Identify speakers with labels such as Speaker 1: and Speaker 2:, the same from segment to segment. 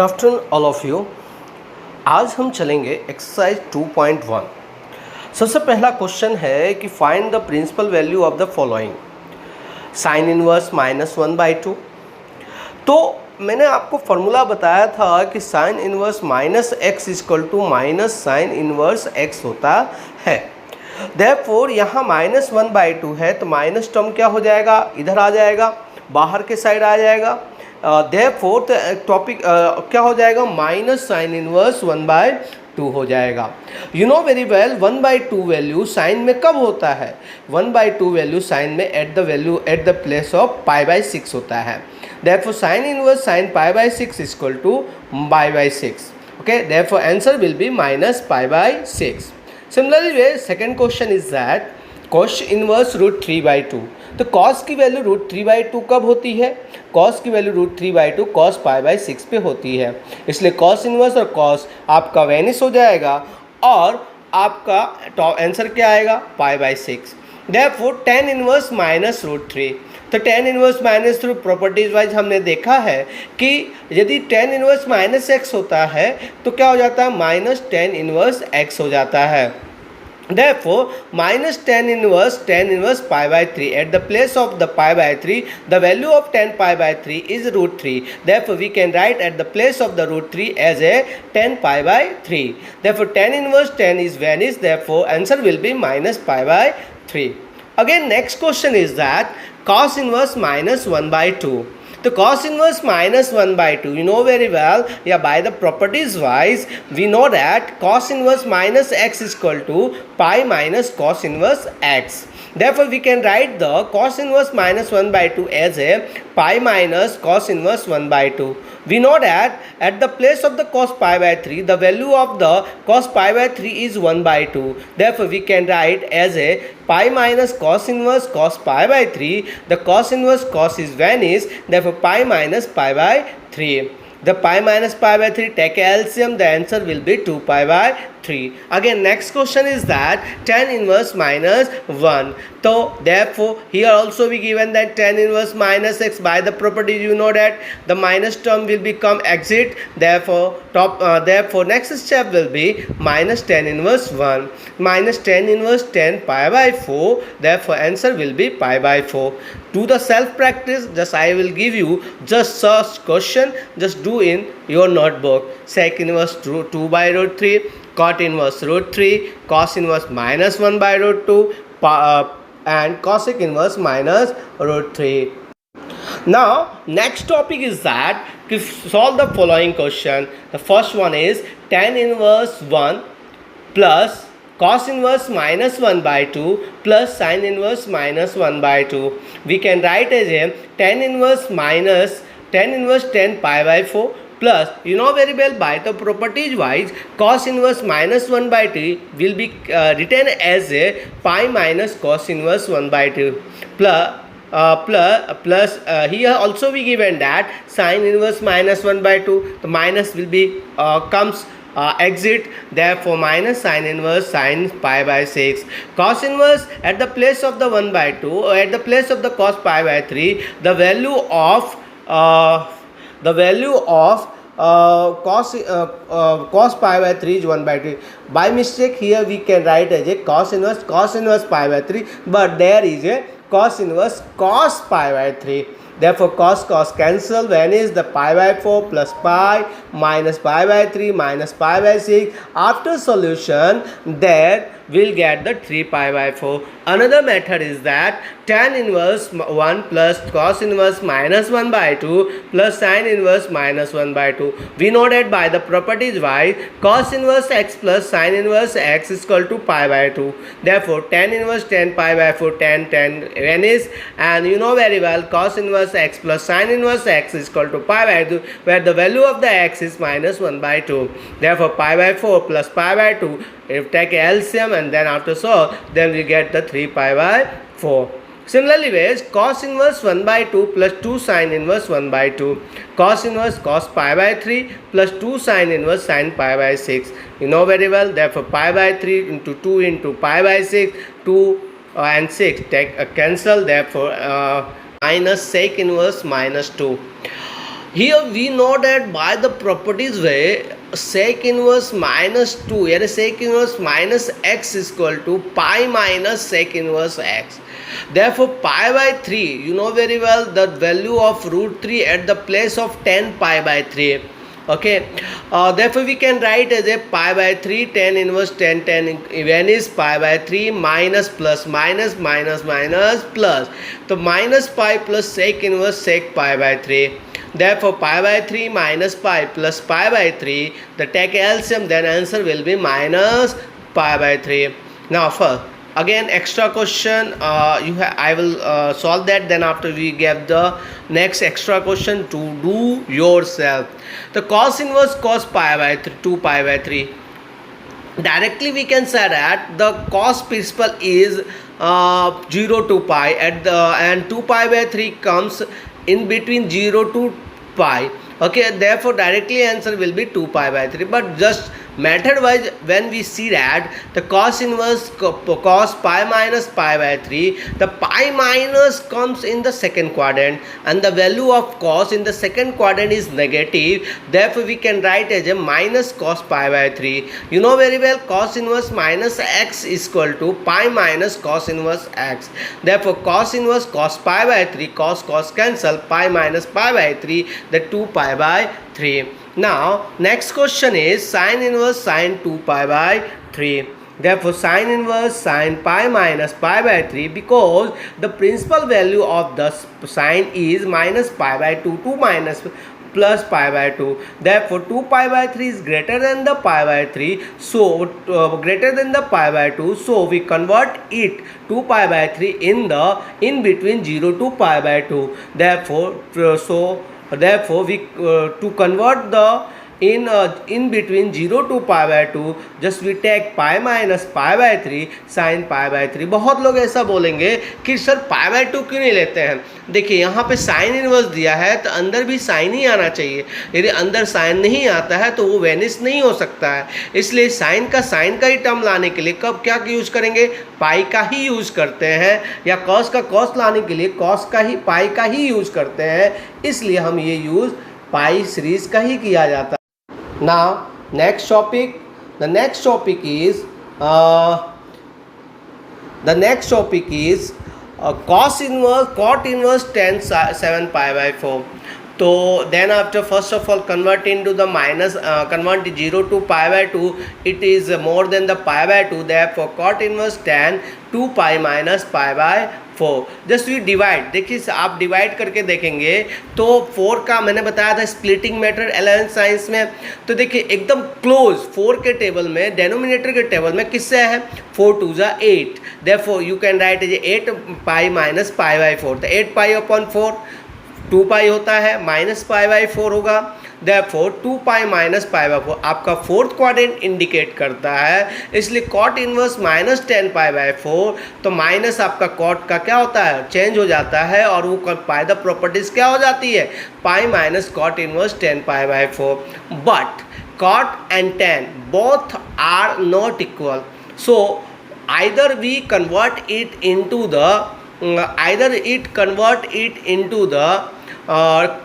Speaker 1: Good afternoon all of you. आज हम चलेंगे एक्सरसाइज 2.1। सबसे पहला क्वेश्चन है कि find the principal value of the following. Sine inverse -1/2। तो मैंने आपको फॉर्मूला बताया था कि sine inverse -x = minus sine inverse x होता है। देयरफॉर यहाँ -1/2 है तो माइनस टर्म क्या हो जाएगा, इधर आ जाएगा, बाहर के साइड आ जाएगा। देयरफॉर टॉपिक क्या हो जाएगा, माइनस साइन इनवर्स 1/2 हो जाएगा। You know very well 1/2 value sine में कब होता है, 1/2 वैल्यू साइन में एट द प्लेस ऑफ π/6 होता है। Therefore sine inverse sine π/6 = π/6। okay, therefore answer will be -π/6. Similarly way second question is that cos inverse √3/2। तो cos की वैल्यू √3/2 कब होती है, cos की वैल्यू √3/2 cos π/6 पे होती है। इसलिए cos इनवर्स और cos आपका वैनिश हो जाएगा और आपका आंसर क्या आएगा, π/6। Therefore tan inverse -√3। तो tan इनवर्स -√3 प्रॉपर्टीज वाइज हमने देखा है कि यदि tan इनवर्स -x होता है तो क्या हो जाता है, -tan इनवर्स x हो जाता है। Therefore, -tan inverse π/3 at the place of the π/3, the value of tan π/3 is √3. Therefore, we can write at the place of the √3 as a tan π/3. Therefore, tan inverse tan is vanished. Therefore, answer will be -π/3. Again, next question is that cos inverse -1/2. तो cos inverse -1/2, you know very well, yeah, by the properties wise we know that cos inverse -x = pi minus cos inverse x. Therefore we can write the cos inverse -1/2 as a pi minus cos inverse 1/2. We know that at the place of the cos π/3 the value of the cos π/3 is 1/2. Therefore we can write as a pi minus cos inverse cos π/3. The cos inverse cos is vanished, therefore pi minus π/3. The pi minus π/3 take LCM, the answer will be 2π/3. Again next question is that tan inverse -1. So therefore here also we given that tan inverse -x, by the property you know that the minus term will become exit. Therefore next step will be -tan inverse 1 minus tan inverse tan π/4. Therefore answer will be π/4. Do the self practice, just I will give you just such question, just do in your notebook. Sec inverse 2/√3, cot inverse √3, cos inverse -1/√2, and cosec inverse -√3. Now next topic is that to solve the following question. The first one is tan inverse 1 plus cos inverse -1/2 plus sin inverse -1/2. We can write as a tan inverse tan π/4 plus, you know very well by the properties wise cos inverse -1/2 will be written as a pi minus cos inverse 1/2 plus here also we given that sin inverse -1/2, the minus will be comes exit. Therefore minus sin inverse sin π/6. Cos inverse at the place of the 1/2 or at the place of the cos π/3, the value of cos π/3 is 1/2. By mistake here we can write as a cos inverse π/3, but there is a cos inverse cos π/3. Therefore cos cancel, vanish, the π/4 plus pi minus π/3 minus π/6. After solution there we'll get the 3π/4. Another method is that tan inverse 1 plus cos inverse -1/2 plus sin inverse -1/2. We know that by the properties wise cos inverse x plus sin inverse x is equal to pi/2. Therefore tan inverse tan π/4 tan vanish, and you know very well cos inverse x plus sin inverse x is equal to pi/2, where the value of the x is -1/2. Therefore pi/4 plus pi/2, if take LCM and then after solve, then we get the 3π/4. Similarly ways cos inverse 1/2 plus 2 sin inverse 1/2, cos inverse cos π/3 plus 2 sin inverse sin π/6. You know very well, therefore π/3 into 2 into π/6, 2 and 6 take cancel, therefore minus sec inverse -2. Here we know that by the properties way sec inverse minus 2 यानी sec inverse minus x is equal to pi minus sec inverse x. Therefore pi by 3, you know very well the value of root 3 at the place of 10 pi by 3. Okay, therefore we can write as a pi by 3 10 inverse 10 10 when is pi by 3 minus plus minus minus minus plus, so minus pi plus sec inverse sec pi by 3. Therefore pi by 3 minus pi plus pi by 3, the take LCM, then answer will be minus pi by 3. Now first again extra question, I will solve that, then after we get the next extra question to do yourself. The cos inverse cos pi by 3, 2 pi by 3, directly we can say that the cos principle is 0 to pi at the, and 2 pi by 3 comes in between 0 to pi. Okay, therefore directly answer will be 2 pi by 3. But just method wise, when we see that the cos inverse cos pi minus pi by 3, the pi minus comes in the second quadrant and the value of cos in the second quadrant is negative. Therefore we can write as a minus cos pi by 3. You know very well cos inverse minus x is equal to pi minus cos inverse x. Therefore cos inverse cos pi by 3, cos cancel, pi minus pi by 3, the 2 pi by 3. Now next question is sin inverse sin 2 pi by 3. Therefore sin inverse sin pi minus pi by 3, because the principal value of the sin is minus pi by 2, 2 minus plus pi by 2. Therefore 2 pi by 3 is greater than the pi by 3, so greater than the pi by 2, so we convert it 2 pi by 3 in between 0 to pi by 2. Therefore we to convert the in between 0 to pi by 2, just we take pi minus pi by 3 sin pi by 3. बहुत लोग ऐसा बोलेंगे कि sir pi by 2 क्यों नहीं लेते हैं. देखिए यहाँ पे साइन इनवर्स दिया है तो अंदर भी साइन ही आना चाहिए. यदि अंदर साइन नहीं आता है तो वो वेनिस नहीं हो सकता है. इसलिए साइन का ही टर्म लाने के लिए कब क्या यूज करेंगे, पाई का ही यूज करते हैं, या कॉस का कॉस लाने के लिए कॉस का ही पाई का ही यूज करते हैं. इसलिए हम ये यूज पाई सीरीज का ही किया जाता है. Now next topic, the next topic is cos inverse cot inverse tan 7 pi by 4. So then after first of all convert into the minus, convert 0 to pi by 2, it is more than the pi by 2. Therefore cot inverse tan 2 pi minus pi by 4. Just we divide, देखिए आप divide करके देखेंगे तो 4 का मैंने बताया था splitting method 11th science में. तो देखिए एकदम क्लोज 4 के टेबल में, डेनोमिनेटर के टेबल में किससे है, 4 2 जा 8. Therefore you can write as 8 pi minus pi by 4. तो 8 पाई अपॉन 4 2 पाई होता है, माइनस पाई बाई 4 होगा. Therefore 2 pi minus pi by 4 आपका फोर्थ क्वाड्रेंट इंडिकेट करता है. इसलिए cot inverse minus 10 pi by 4, तो माइनस आपका कॉट का क्या होता है, चेंज हो जाता है और वो पाई द प्रॉपर्टीज क्या हो जाती है, pi minus cot inverse 10 pi by 4. But cot and tan both are not equal, so either we convert it into the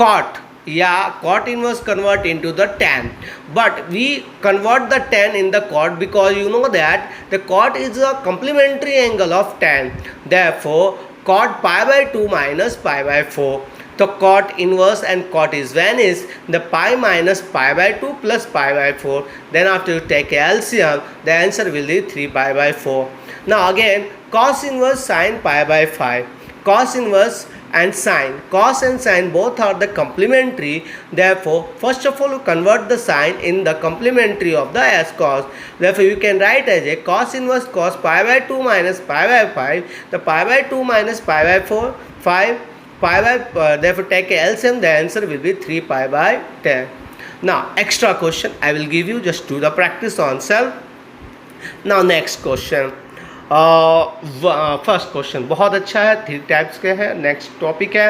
Speaker 1: cot, या cot inverse convert into the tan, but we convert the tan in the cot because you know that the cot is a complementary angle of tan. Therefore cot pi by 2 minus pi by 4. So cot inverse and cot is vanished, the pi minus pi by 2 plus pi by 4. Then after you take LCM, the answer will be 3 pi by 4. Now again cos inverse sin pi by 5. Cos inverse and sine, cos and sine both are the complementary. Therefore first of all you convert the sine in the complementary of the as cos. Therefore you can write as a cos inverse cos pi by 2 minus pi by 5. The pi by 2 minus pi by 4 5 pi by therefore take a LCM, the answer will be 3 pi by 10. Now extra question I will give you, just do the practice on self. Now next question, first question बहुत अच्छा है, 3 types के हैं. Next topic है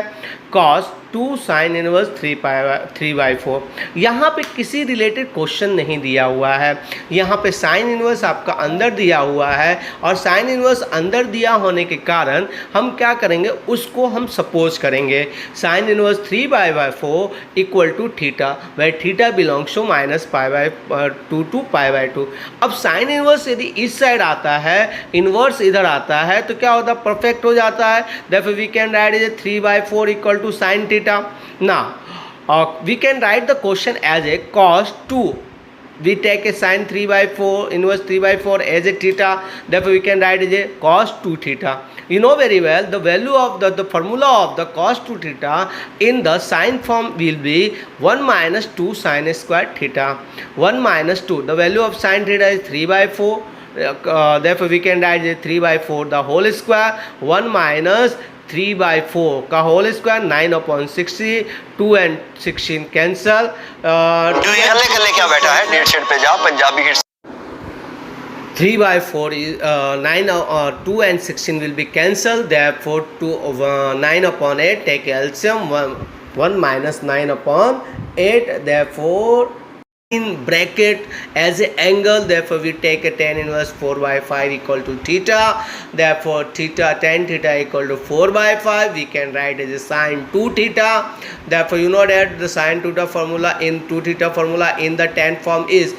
Speaker 1: cos 2 sign inverse 3/4। यहाँ पे किसी related question नहीं दिया हुआ है, यहाँ पे साइन इनवर्स आपका अंदर दिया हुआ है और साइन इनवर्स अंदर दिया होने के कारण हम क्या करेंगे, उसको हम सपोज करेंगे sine inverse 3/4 equal to theta, वह थीटा बिलोंग्स टू -π/2 टू π/2। अब साइन इनवर्स यदि इस साइड आता है, इनवर्स इधर आता है, तो क्या होता है, परफेक्ट हो जाता है। Therefore we can write is 3/4 equal to sine theta. Now we can write the question as a cos 2। We take a sin 3/4 inverse 3/4 as a theta, therefore we can write as a cos 2 theta. You know very well the value of the formula of the cos 2 theta in the sin form will be 1 minus 2 sin square theta. 1 minus 2, the value of sin theta is 3/4, therefore we can write as 3/4 the whole square, 1 minus 3/4 का whole square 9/60, 2 and 16 cancel.
Speaker 2: कर ले क्या बैठा है, date sheet पे जा, Punjabi hits.
Speaker 1: 3/4 is 2 and 16 will be cancelled, therefore 9/8 take LCM, 1 minus 9/8, therefore in bracket as a angle, therefore we take a tan inverse 4/5 equal to theta, therefore tan theta equal to 4/5, we can write as a sin 2 theta. Therefore you know that the sin 2 formula in 2 theta formula in the tan form is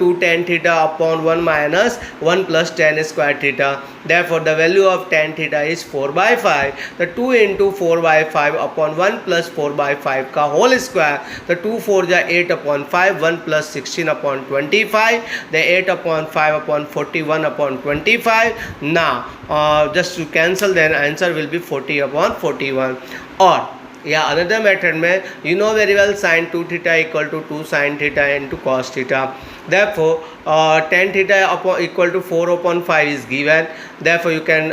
Speaker 1: 2 tan theta upon 1 minus 1 plus tan square theta. Therefore the value of tan theta is 4/5, the 2 into 4/5 upon 1 plus 4/5 का whole square, the 2 4 ja 8/5, 1 plus 16 upon 25, the 8/5 upon 41 upon 25. Now just to cancel, then answer will be 40/41. Or yeah, another method में you know very well sin 2 theta equal to 2 sin theta into cos theta. Therefore tan theta equal to 4/5 is given. Therefore you can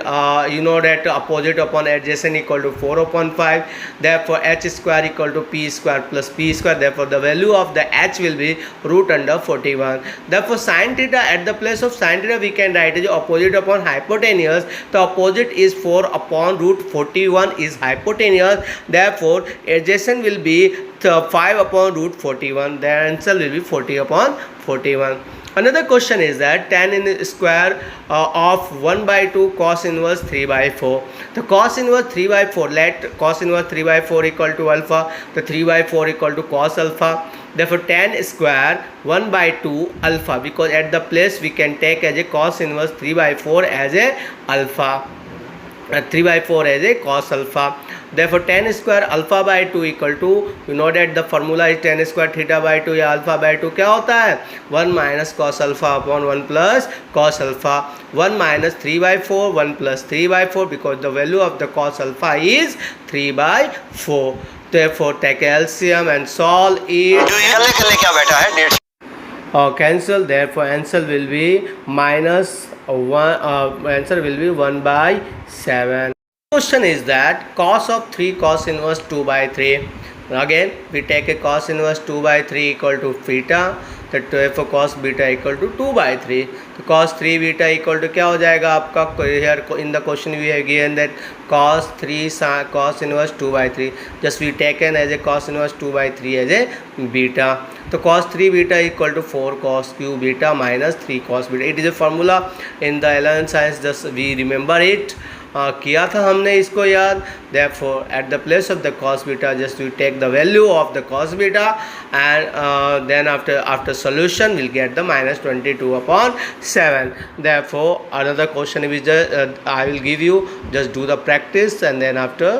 Speaker 1: you know that opposite upon adjacent equal to 4/5. Therefore h square equal to p square plus p square. Therefore the value of the h will be root under 41. Therefore sin theta, at the place of sin theta we can write as opposite upon hypotenuse. The opposite is 4 upon root 41 is hypotenuse. Therefore adjacent will be 5 upon root 41. The answer will be 40/41. Another question is that tan in square of 1/2 cos inverse 3/4. The cos inverse 3/4, let cos inverse 3/4 equal to alpha, the 3/4 equal to cos alpha. Therefore tan square 1/2 alpha, because at the place we can take as a cos inverse 3/4 as a alpha, 3/4 as a cos alpha. Therefore tan square alpha by 2 equal to, you know that the formula is tan square theta by 2 या alpha by 2 क्या होता है, 1 minus cos alpha upon 1 plus cos alpha. 1 minus 3/4, 1 plus 3/4, because the value of the cos alpha is 3/4. Therefore take LCM and solve it.
Speaker 2: कर ले क्या बैठा है, date
Speaker 1: cancel, therefore answer will be minus 1, answer will be 1/7. Question is that cos of 3 cos inverse 2/3. Again we take a cos inverse 2/3 equal to theta, that therefore cos beta equal to 2/3. तो cos 3 beta equal to क्या हो जाएगा आपका, here in the question we have given that cos 3 cos inverse 2/3, just we taken as a cos inverse 2/3 as a beta. तो cos 3 beta equal to 4 cos cube beta minus 3 cos beta. It is a formula in the 11th science, just we remember it. किया था हमने इसको याद. Therefore at the place of the cos beta just we take the value of the cos beta, and then after solution we'll get the minus 22/7. Therefore another question which I will give you, just do the practice and then after